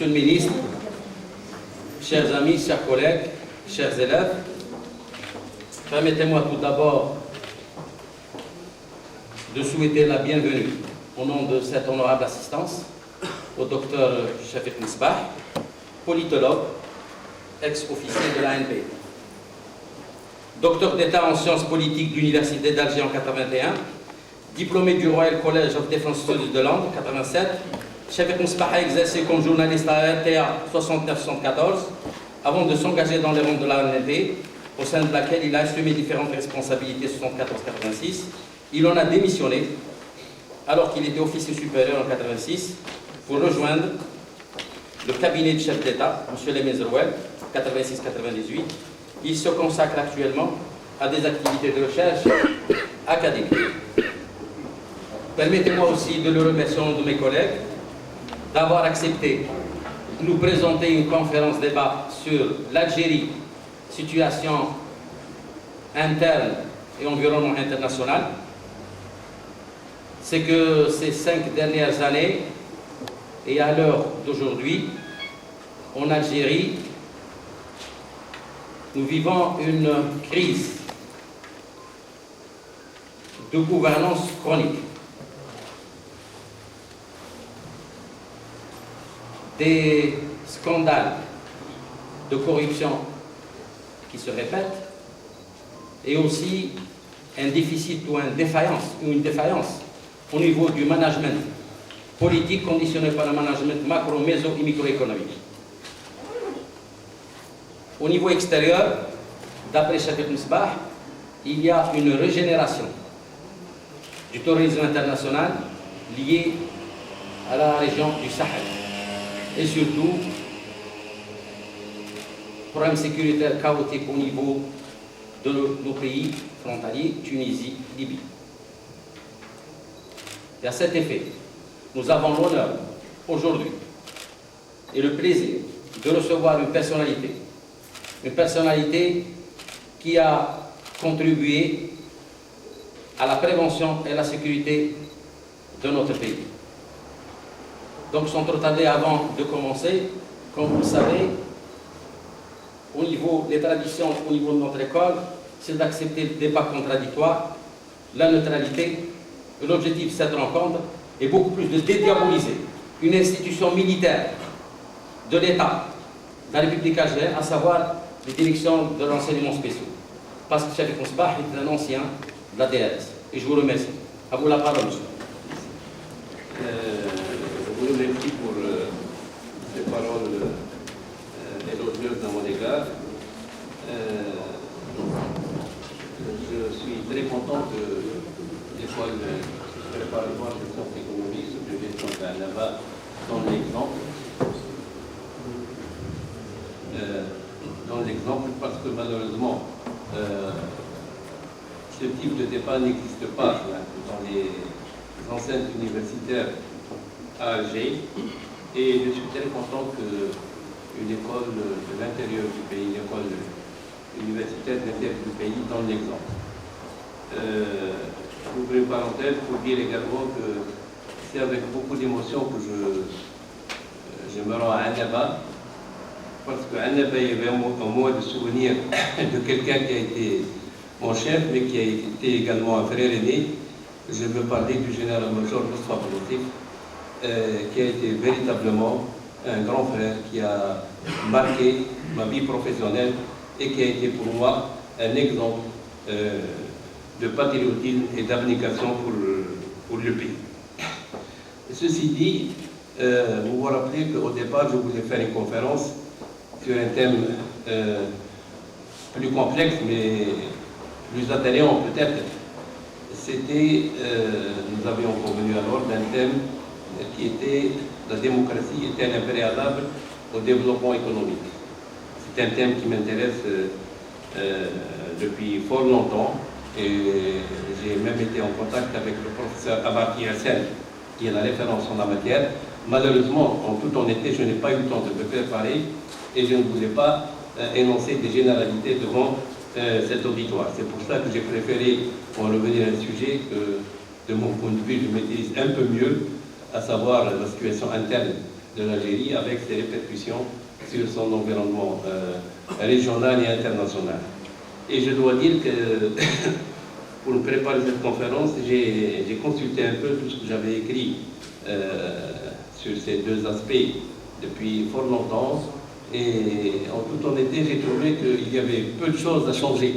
Monsieur le ministre, chers amis, chers collègues, chers élèves, permettez-moi tout d'abord de souhaiter la bienvenue au nom de cette honorable assistance au docteur Shafiq Misbah, politologue, ex-officier de l'ANP. Docteur d'État en sciences politiques de l'Université d'Alger en 81, diplômé du Royal College of Defense Studies de Londres en 87, Shafiq Misbah a exercé comme journaliste à RTA 69-74 avant de s'engager dans les rangs de l'ANP, au sein de laquelle il a assumé différentes responsabilités 74-86. Il en a démissionné alors qu'il était officier supérieur en 86 pour rejoindre le cabinet du chef d'État, M. Lemay Zerouel, 86-98. Il se consacre actuellement à des activités de recherche académique. Permettez-moi aussi de le remercier au nom de mes collègues d'avoir accepté de nous présenter une conférence débat sur l'Algérie, situation interne et environnement international. C'est que ces 5 dernières années et à l'heure d'aujourd'hui, en Algérie, nous vivons une crise de gouvernance chronique. Des scandales de corruption qui se répètent et aussi un déficit ou une défaillance au niveau du management politique conditionné par le management macro, méso et microéconomique. Au niveau extérieur, d'après Shafiq Misbah, il y a une régénération du terrorisme international lié à la région du Sahel et surtout problème sécuritaire chaotique au niveau de nos pays frontaliers, Tunisie, Libye. Et à cet effet, nous avons l'honneur aujourd'hui et le plaisir de recevoir une personnalité qui a contribué à la prévention et à la sécurité de notre pays. Donc, sans trop tarder, avant de commencer, comme vous le savez, au niveau des traditions, au niveau de notre école, c'est d'accepter le débat contradictoire, la neutralité. L'objectif de cette rencontre est beaucoup plus de dédiaboliser une institution militaire de l'État, de la République algérienne, à savoir les directions de l'enseignement spécial. Parce que Shafiq Misbah est un ancien de la DRS. Et je vous remercie. À vous la parole, monsieur. Je vous remercie pour ces paroles élogieuses à mon égard. Je suis très content que l'école préparatoire de sciences économiques sous la gestion d'Annaba donne l'exemple. Parce que malheureusement, ce type de débat n'existe pas dans les enceintes universitaires à Alger. Et je suis très content qu'une école de l'intérieur du pays, une école universitaire de l'intérieur du pays donne l'exemple. J'ouvre une parenthèse pour dire également que c'est avec beaucoup d'émotion que je me rends à Annaba, parce qu'à Annaba, il y avait un mois de souvenir de quelqu'un qui a été mon chef, mais qui a été également un frère aîné. Je veux parler du général-major Moustapha Latif, qui a été véritablement un grand frère qui a marqué ma vie professionnelle et qui a été pour moi un exemple de patriotisme et d'abnégation pour le pays. Ceci dit, vous vous rappelez qu'au départ, je voulais faire une conférence sur un thème plus complexe, mais plus attrayant peut-être. C'était, nous avions convenu alors d'un thème qui était la démocratie est-elle un préalable au développement économique. C'est un thème qui m'intéresse depuis fort longtemps et j'ai même été en contact avec le professeur Abarki Hassen, qui est la référence en la matière. Malheureusement, en toute honnêteté, je n'ai pas eu le temps de me préparer et je ne voulais pas énoncer des généralités devant cet auditoire. C'est pour ça que j'ai préféré en revenir à un sujet que, de mon point de vue, je maîtrise un peu mieux, à savoir la situation interne de l'Algérie avec ses répercussions sur son environnement régional et international. Et je dois dire que pour me préparer cette conférence, j'ai consulté un peu tout ce que j'avais écrit sur ces deux aspects depuis fort longtemps. Et en toute honnêteté, j'ai trouvé qu'il y avait peu de choses à changer.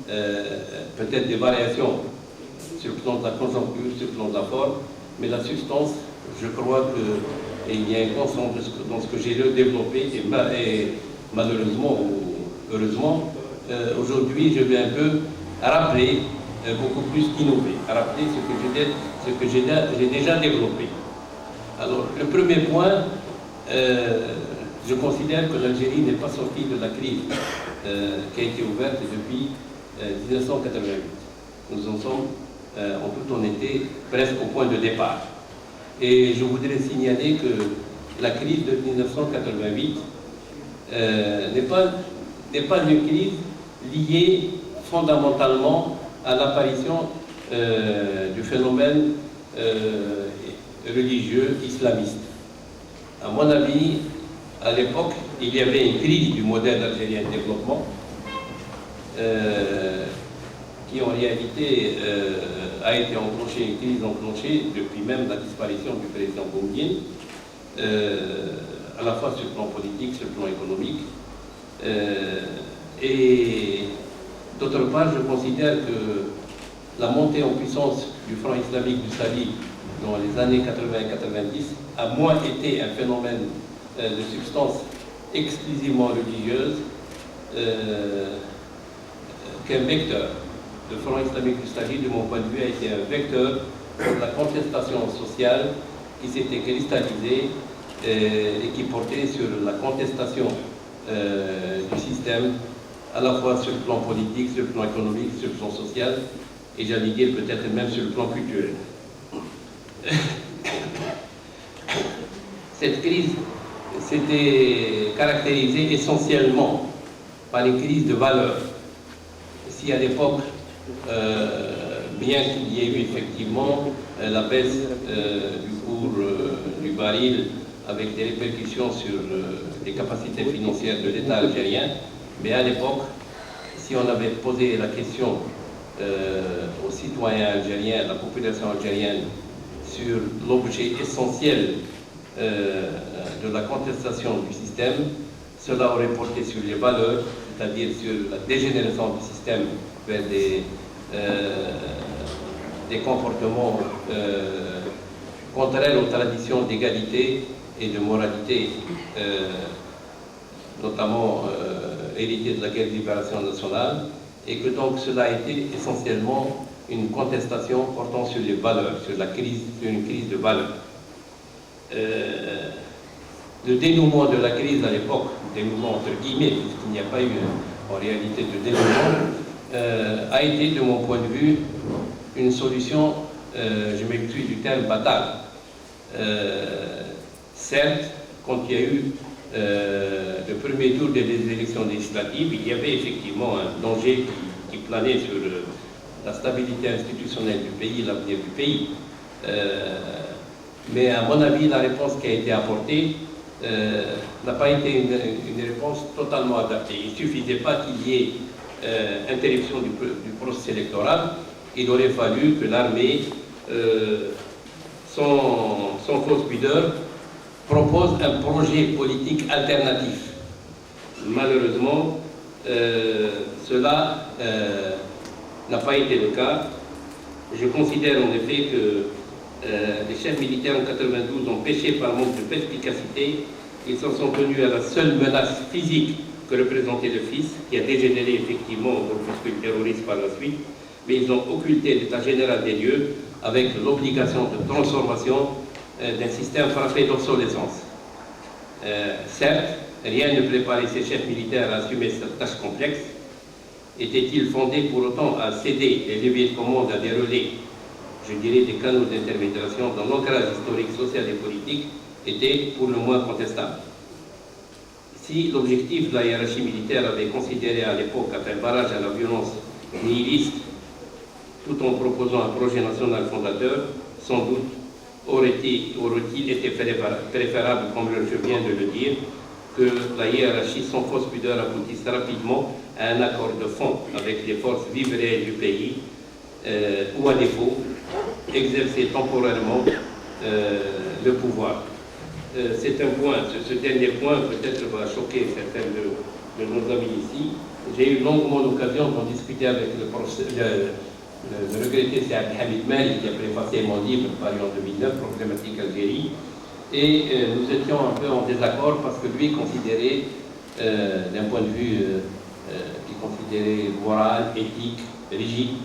Peut-être des variations sur le plan de la conjoncture, sur le plan de la forme, mais la substance, je crois qu'il y a un consensus dans ce que j'ai développé et malheureusement ou heureusement, aujourd'hui, je vais un peu rappeler, beaucoup plus qu'innover, rappeler ce que j'ai déjà développé. Alors, le premier point, je considère que l'Algérie n'est pas sortie de la crise qui a été ouverte depuis 1988. Nous en sommes, en toute honnêteté, presque au point de départ. Et je voudrais signaler que la crise de 1988 n'est pas une crise liée fondamentalement à l'apparition du phénomène religieux islamiste. À mon avis, à l'époque, il y avait une crise du modèle algérien de développement qui en réalité a été enclenchée, une crise enclenchée depuis même la disparition du président Boumediene, à la fois sur le plan politique, sur le plan économique. Et d'autre part, je considère que la montée en puissance du Front islamique du Sali dans les années 80 et 90 a moins été un phénomène de substance exclusivement religieuse qu'un vecteur. Le Front islamique du Sali, de mon point de vue, a été un vecteur de la contestation sociale qui s'était cristallisée et qui portait sur la contestation du système, à la fois sur le plan politique, sur le plan économique, sur le plan social, et j'allais dire peut-être même sur le plan culturel. Cette crise s'était caractérisée essentiellement par une crise de valeurs. Si à l'époque, bien qu'il y ait eu effectivement la baisse du cours du baril avec des répercussions sur les capacités financières de l'État algérien, mais à l'époque, si on avait posé la question aux citoyens algériens, à la population algérienne, sur l'objet essentiel de la contestation du système, cela aurait porté sur les valeurs, c'est-à-dire sur la dégénérescence du système vers des comportements contraires aux traditions d'égalité et de moralité, notamment héritier de la guerre de libération nationale, et que donc cela a été essentiellement une contestation portant sur les valeurs, sur une crise de valeurs. Le dénouement de la crise à l'époque, dénouement entre guillemets, puisqu'il n'y a pas eu en réalité de dénouement, a été, de mon point de vue, une solution, je m'excuse du terme, fatale. Certes, quand il y a eu le premier tour des élections législatives, il y avait effectivement un danger qui planait sur la stabilité institutionnelle du pays, l'avenir du pays. Mais à mon avis, la réponse qui a été apportée n'a pas été une réponse totalement adaptée. Il ne suffisait pas qu'il y ait interruption du processus électoral. Il aurait fallu que l'armée, sans fausse pudeur, propose un projet politique alternatif. Malheureusement, cela n'a pas été le cas. Je considère en effet que les chefs militaires en 92 ont péché par manque de perspicacité. Ils s'en sont tenus à la seule menace physique que représentait le fils, qui a dégénéré effectivement au groupuscule terroriste par la suite, mais ils ont occulté l'état général des lieux avec l'obligation de transformation d'un système frappé d'obsolescence. Certes, rien ne préparait ces chefs militaires à assumer cette tâche complexe. Était-il fondé pour autant à céder les leviers de commande à des relais, je dirais des canaux d'intermédiation dans l'ancrage historique, social et politique, était pour le moins contestable. Si l'objectif de la hiérarchie militaire avait considéré à l'époque à faire barrage à la violence nihiliste, tout en proposant un projet national fondateur, sans doute aurait-il été préférable, comme je viens de le dire, que la hiérarchie sans fausse pudeur aboutisse rapidement à un accord de fond avec les forces vives réelles du pays, ou à défaut, exercer temporairement le pouvoir. C'est un point, ce dernier point peut-être va choquer certains de nos amis ici. J'ai eu longuement l'occasion d'en discuter avec le regretté c'est Abdelhamid Mali qui a préfacé mon livre paru en 2009, Problématique Algérie, et nous étions un peu en désaccord parce que lui considérait, d'un point de vue qui considérait moral, éthique, rigide,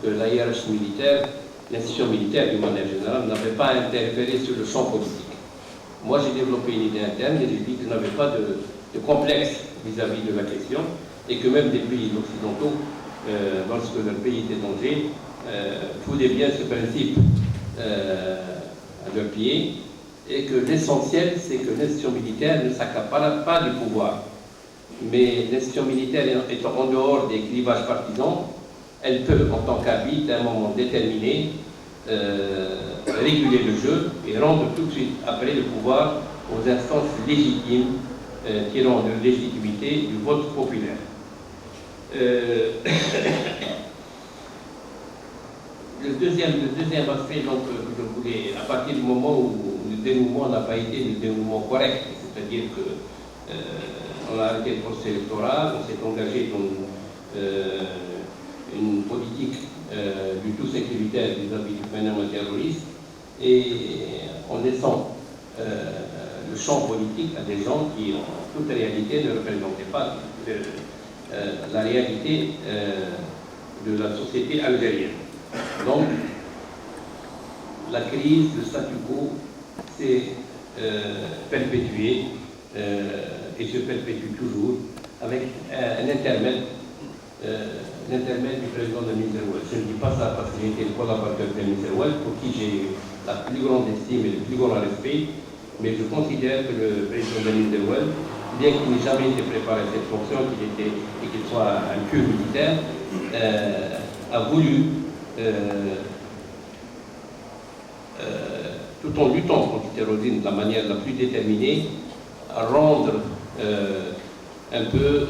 que la hiérarchie militaire, l'institution militaire d'une manière générale, n'avait pas interféré sur le champ politique. Moi j'ai développé une idée interne et j'ai dit que je n'avais pas de complexe vis-à-vis de la question et que même des pays occidentaux, lorsque leur pays était en danger, foutaient bien ce principe à leurs pieds, et que l'essentiel, c'est que l'institution militaire ne s'accapare pas du pouvoir. Mais l'institution militaire étant en dehors des clivages partisans, elle peut, en tant qu'arbitre, à un moment déterminé, réguler le jeu et rendre tout de suite après le pouvoir aux instances légitimes tirant de légitimité du vote populaire. Le deuxième aspect donc, que je voulais, à partir du moment où le dénouement n'a pas été le dénouement correct, c'est-à-dire qu'on a arrêté le procès électoral, on s'est engagé dans une politique du tout sécuritaire vis-à-vis du phénomène terroriste, et en laissant le champ politique à des gens qui, en toute réalité, ne représentaient pas la réalité de la société algérienne. Donc, la crise, le statu quo s'est perpétué et se perpétue toujours avec un intermède du président de Miserwell. Je ne dis pas ça parce que j'ai été le collaborateur de Miserwell, pour qui j'ai la plus grande estime et le plus grand respect, mais je considère que le président de Miserwell, bien qu'il n'ait jamais été préparé à cette fonction, qu'il soit un pur militaire, a voulu, tout en luttant contre le terrorisme de la manière la plus déterminée, rendre un peu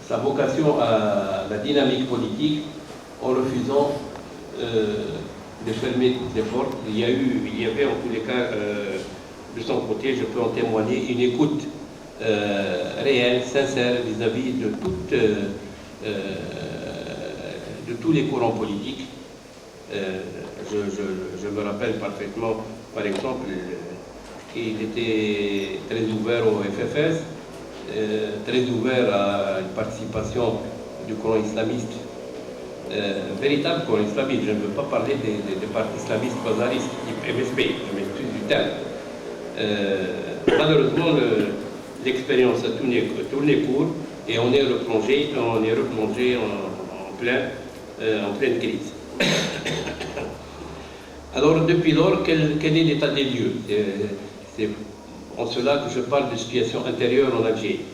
sa vocation à la dynamique politique en refusant de fermer toutes les portes. Il y avait en tous les cas, de son côté, je peux en témoigner, une écoute réelle, sincère vis-à-vis de tous les courants politiques. Je me rappelle parfaitement, par exemple, qu'il était très ouvert au FFS, très ouvert à une participation du courant islamiste, véritable courant islamiste. Je ne veux pas parler des partis islamistes bazaristes, type MSP, je m'excuse du terme. Malheureusement, l'expérience a tourné court et on est replongé en pleine crise. Alors, depuis lors, quel est l'état des lieux? C'est en cela que je parle de situation intérieure en Algérie.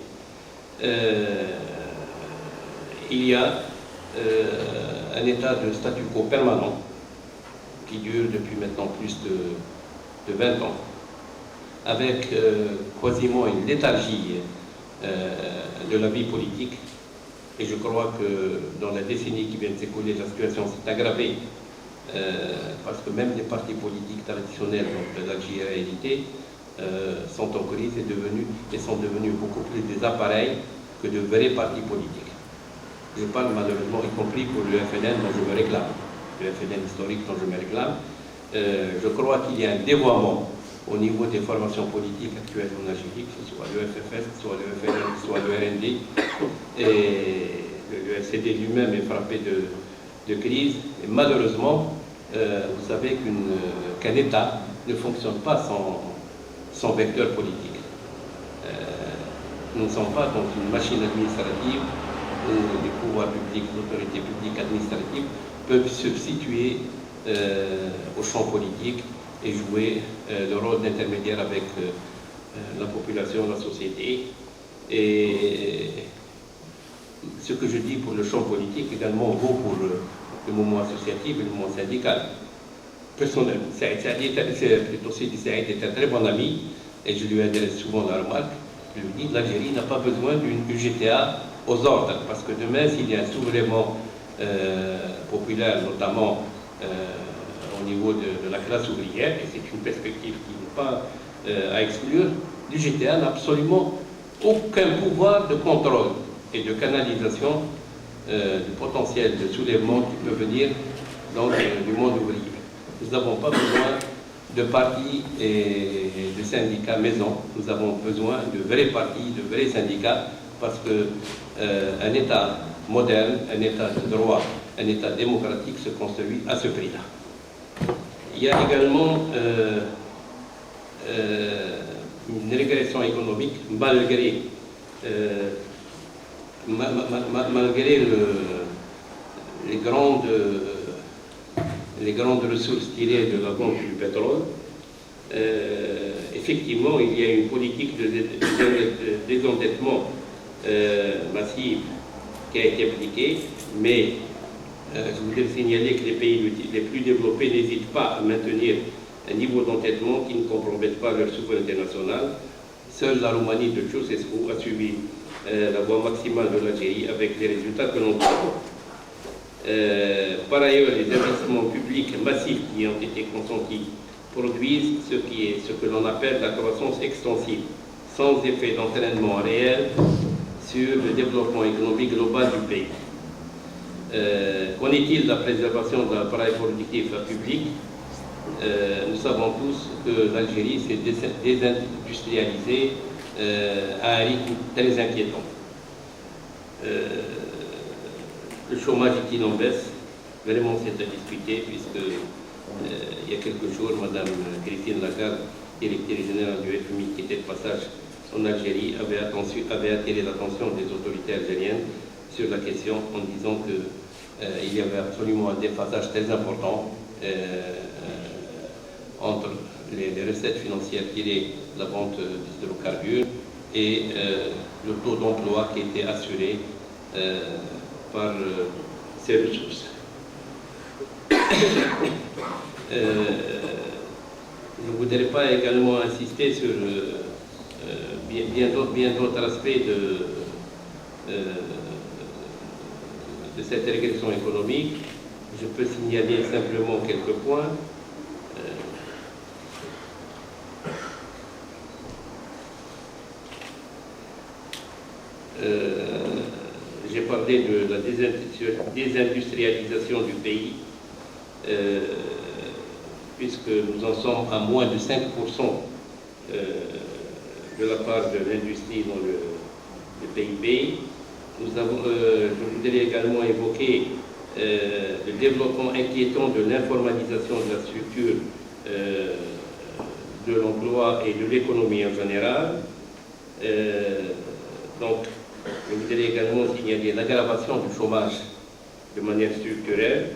Il y a un état de statu quo permanent qui dure depuis maintenant plus de 20 ans, avec quasiment une léthargie de la vie politique. Et je crois que dans la décennie qui vient de s'écouler, la situation s'est aggravée parce que même les partis politiques traditionnels de l'Algérie sont en crise et sont devenus beaucoup plus des appareils que de vrais partis politiques. Je parle malheureusement y compris pour le FNL dont je me réclame, le FNL historique dont je me réclame. Je crois qu'il y a un dévoiement au niveau des formations politiques actuelles en Algérie, que ce soit le FFS, que ce soit le FNL, que ce soit le RND, et le FCD lui-même est frappé de crise. Et malheureusement, vous savez qu'un État ne fonctionne pas sans vecteur politique. Nous ne sommes pas dans une machine administrative où les pouvoirs publics, les autorités publiques administratives peuvent se situer au champ politique et jouer le rôle d'intermédiaire avec la population, la société. Et ce que je dis pour le champ politique également vaut pour le mouvement associatif et le mouvement syndical. personnellement. Plutôt Sidi Saïd est un très bon ami, et je lui adresse souvent la remarque. Je lui dis, l'Algérie n'a pas besoin d'une UGTA aux ordres, parce que demain, s'il y a un soulèvement populaire, notamment au niveau de la classe ouvrière, et c'est une perspective qui n'est pas à exclure, l'UGTA n'a absolument aucun pouvoir de contrôle et de canalisation du potentiel de soulèvement qui peut venir donc, du monde ouvrier. Nous n'avons pas besoin de partis et de syndicats maison, nous avons besoin de vrais partis, de vrais syndicats, parce qu'un État moderne, un État de droit, un État démocratique se construit à ce prix-là. Il y a également une régression économique malgré les grandes ressources tirées de la vente du pétrole. Effectivement, il y a une politique de désendettement massif qui a été appliquée, mais je voudrais signaler que les pays les plus développés n'hésitent pas à maintenir un niveau d'endettement qui ne compromette pas leur souveraineté nationale. Seule la Roumanie de Ceausescu a suivi la voie maximale de l'Algérie avec les résultats que l'on trouve. Par ailleurs, les investissements publics massifs qui ont été consentis produisent ce que l'on appelle la croissance extensive, sans effet d'entraînement réel sur le développement économique global du pays. Qu'en est-il de la préservation de l'appareil productif public? Nous savons tous que l'Algérie s'est désindustrialisée à un rythme très inquiétant. Le chômage est-il en baisse? Vraiment, c'est à discuter, puisque il y a quelques jours, Mme Christine Lagarde, directrice générale du FMI, qui était de passage en Algérie, avait attiré l'attention des autorités algériennes sur la question en disant qu'il y avait absolument un déphasage très important entre les recettes financières tirées de la vente d'hydrocarbures et le taux d'emploi qui était assuré par ces ressources. Je ne voudrais pas également insister sur bien d'autres aspects de cette régression économique. Je peux signaler simplement quelques points. J'ai parlé de la désindustrialisation du pays, puisque nous en sommes à moins de 5% de la part de l'industrie dans le PIB. Je voudrais également évoquer le développement inquiétant de l'informalisation de la structure de l'emploi et de l'économie en général. Donc, je voudrais également signaler l'aggravation du chômage de manière structurelle,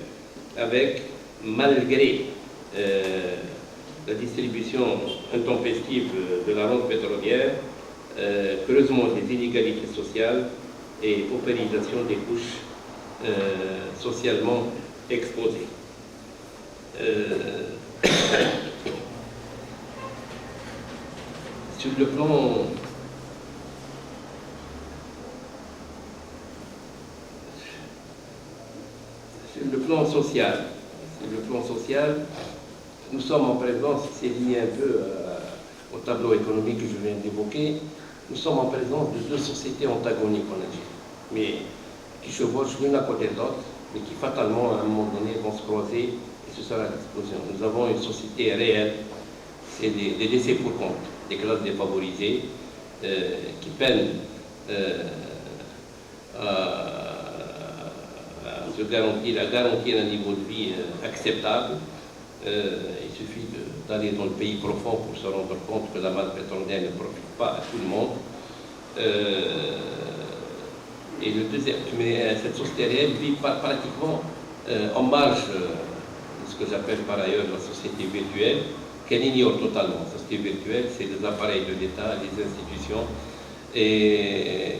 avec, malgré la distribution intempestive de la rente pétrolière, creusement des inégalités sociales et paupérisation des couches socialement exposées. Sur le plan social, nous sommes en présence, c'est lié un peu au tableau économique que je viens d'évoquer, nous sommes en présence de deux sociétés antagoniques en Algérie, mais qui chevauchent l'une à côté de l'autre, mais qui fatalement, à un moment donné, vont se croiser et ce sera l'explosion. Nous avons une société réelle, c'est des laissés pour compte, des classes défavorisées qui peinent à garantir un niveau de vie acceptable. Il suffit d'aller dans le pays profond pour se rendre compte que la manne pétrolière ne profite pas à tout le monde. Mais cette société réelle vit pratiquement en marge de ce que j'appelle par ailleurs la société virtuelle, qu'elle ignore totalement. La société virtuelle, c'est les appareils de l'État, les institutions, et